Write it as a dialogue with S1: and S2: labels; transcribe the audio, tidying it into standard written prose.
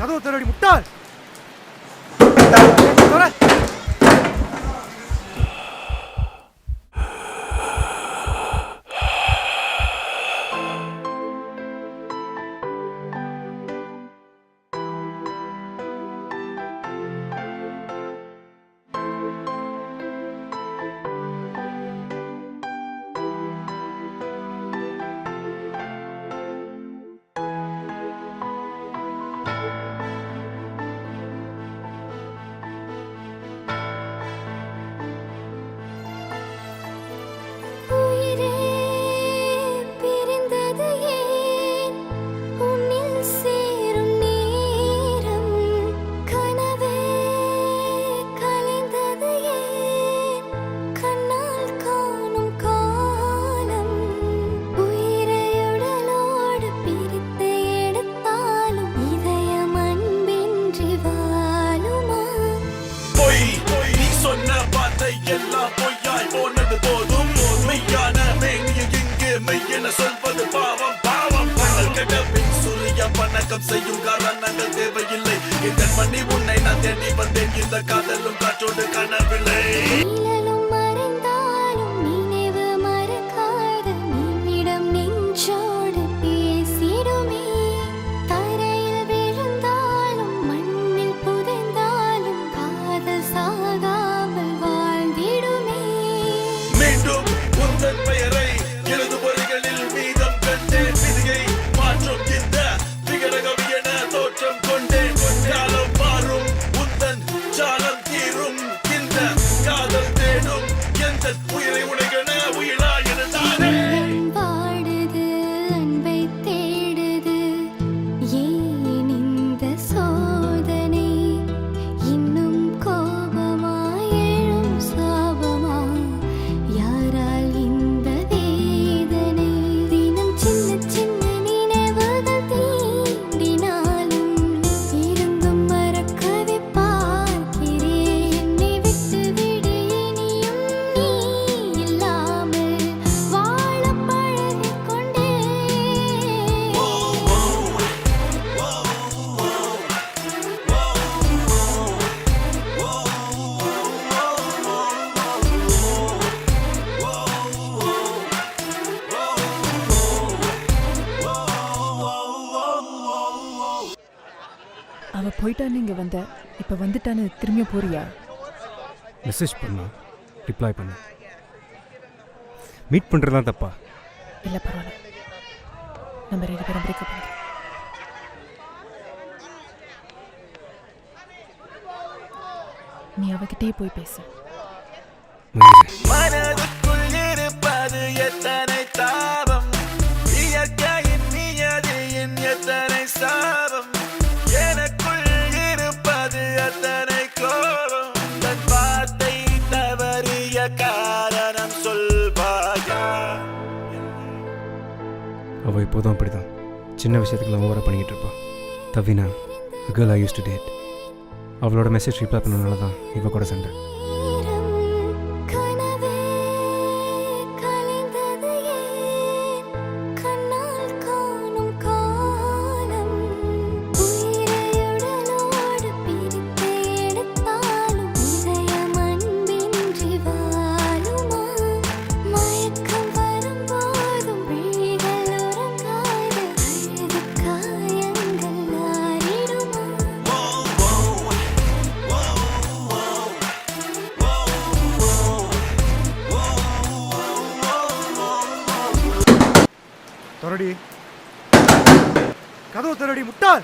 S1: கதவு திறடி முட்டாள்.
S2: எல்லாம் பொய்யாய் போனது போதும். மெய்யான மேனியை இங்கு மெய்யென சொல்வது பாவம் பாவம். பணல் கெட்ட பின் சூரிய பணக்கம் செய்யும் காரணங்கள் தேவையில்லை. இந்த மணி உன்னை நான் தேடி வந்தேன். இந்த காதலும் காற்றோடு காணவில்லை. பெயரை எழுது பொறிகளில் மீதம் கண்டேன். விதியை மாற்றும் இந்த விகடகவியன தோற்றம் கொண்டேன். காலம் மாறும் உந்தன் ஜாலம் தீரும். இந்த காதல் தேடும் எந்த உயிரை உடைகன உயிரா எனதானே
S3: பாடுது அன்பை தேடுது. ஏன் இந்த சோதனை? இன்னும் கோபமா எழும் சாபமா? யாரால்
S4: அவ போயிட்டான்னு இங்கே வந்த, இப்போ வந்துட்டான்னு திரும்பியும் போறியா?
S1: மெசேஜ் பண்ணா ரிப்ளை பண்ண. மீட் பண்ணுறதுலாம் தப்பா?
S4: இல்லை பரவாயில்ல, நம்ம 2 பேரும் பிரேக்கப் பண்ணி. நீ அவகிட்டே போய் பேசு.
S2: மனதுக்குள் இருப்பது எத்தனை தாபம். இயற்கையின் நியதியின் எத்தனை சாபம். எனக்குள் இருப்பது அத்தனை கோபம். தன் வார்த்தை தவறிய காரணம் சொல்வாயா?
S1: அவள் இப்போதும் அப்படிதான். சின்ன விஷயத்துக்குலாம் ஓவராக பண்ணிக்கிட்டு இருப்பாள். தவினா, girl I used to date. அவளோட மெசேஜ் ரிப்ளை பண்ணனால தான் இவ கூட சண்டை. திறடி கதவு திறடி முட்டாள்.